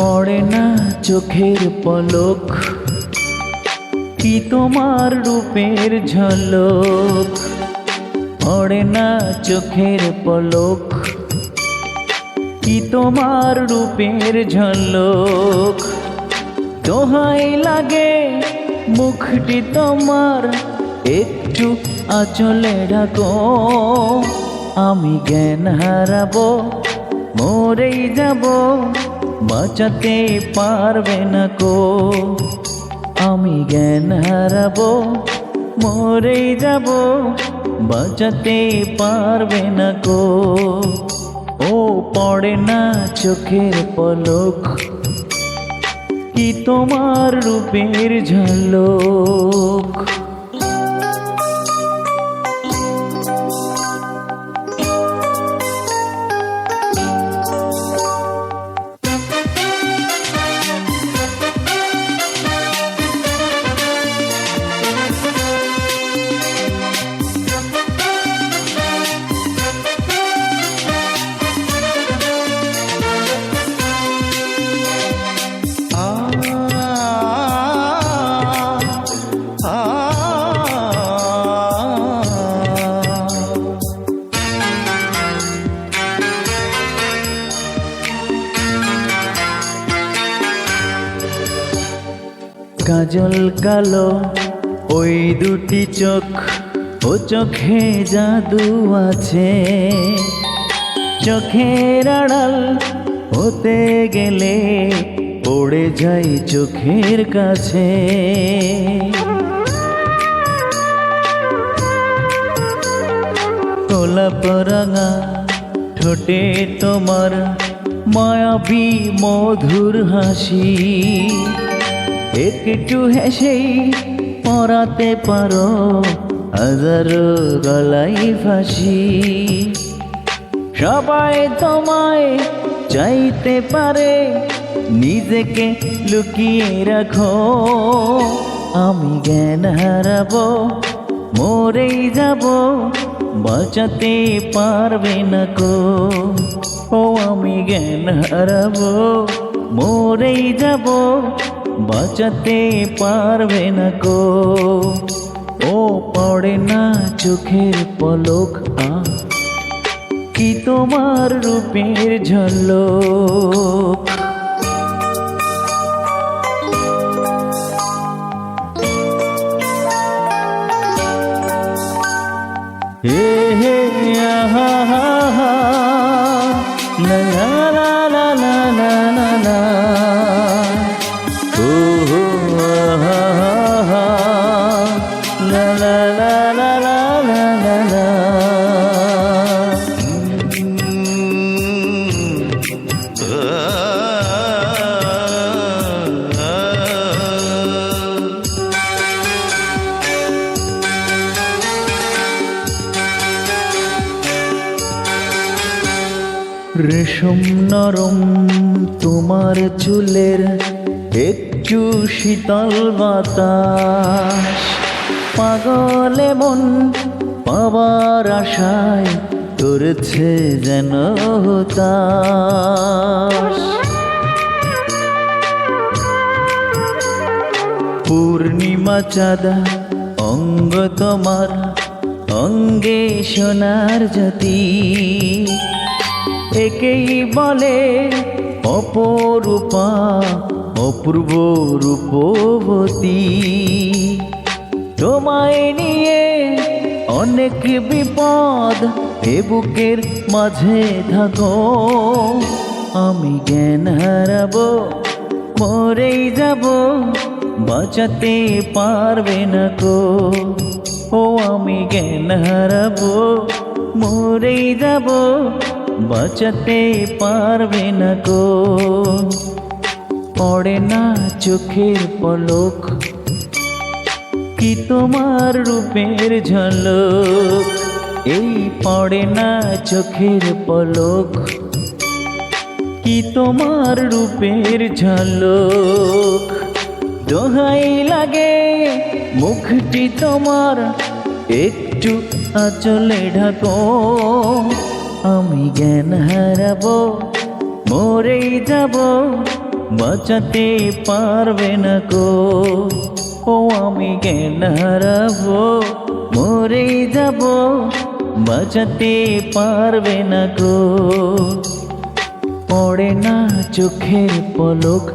পড়ে না চোখের পলক, কি তোমার রূপের ঝলক। পড়ে না চোখের পলক, কি তোমার রূপের ঝলক। দোহাই লাগে মুখটি তোমার, একটু আঁচলে ঢাকো। আমি জ্ঞান হারাবো, মরেই যাব, বাঁচাতে পারবে না কো। আমি জ্ঞান হারাবো, মরেই যাব, বাঁচাতে পারবে না কো। ও পড়ে না চোখের পলক, কি তোমার রূপের ঝলক। কাজল কালো ওই দুটি চোখ, ও চোখে জাদু আছে। চোখের আড়াল হতে গেলে পড়ে যাই চোখের কাছে। গোলাপ রাঙা ঠোঁটে তোমার মায়াবী মধুর হাসি। একটু হেসেই পরাতে পারো হাজারো গলাই ফাঁসি। সবাই তোমায় চাইতে পারে, নিজেকে লুকিয়ে রাখো। আমি জ্ঞান হারাবো, মরেই যাব, বাঁচাতে পারবে না কো। ও আমি জ্ঞান হারাবো, মরেই যাব, বাঁচাতে পারবে না কো। ও পড়ে না চোখের পলক, কি তোমার রূপের ঝলক। হে হে আহা হা হা, লা লা লা লা লা লা লা লা। ও হো আহা হা হা, লা লা লা লা লা লা লা লা। রেশম নরম তোমার চুলের, একটু শীতল বাতাস। পাগলে মন পাবার আশায় করেছে যেন হতাশ। পূর্ণিমা চাঁদা অঙ্গ তোমার, অঙ্গে সোনার জ্যোতি। একেই বলে অপরূপা, অপূর্ব রূপবতী। তোমায় নিয়ে অনেক বিপদ, এ বুকের মাঝে থাকো। আমি জ্ঞান হারাবো, মরেই যাব, বাঁচাতে পারবে না কো। ও আমি জ্ঞান হারাবো, মরেই যাব, বাঁচাতে পারবে না কো। পড়ে না চোখের পলক, কি তোমার রূপের ঝলক। এই পড়ে না চোখের পলক, কি তোমার রূপের ঝলক। দোহাই লাগে মুখটি তোমার, একটু আঁচলে ঢাকো। আমি জ্ঞান হারাবো, মরেই যাব, বাঁচাতে পারবে না কো। ও আমি জ্ঞান হারাবো, মরে যাব, বাঁচাতে পারবে না কো। পড়ে না চোখের পলক,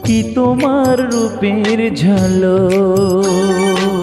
কি তোমার রূপের ঝালক।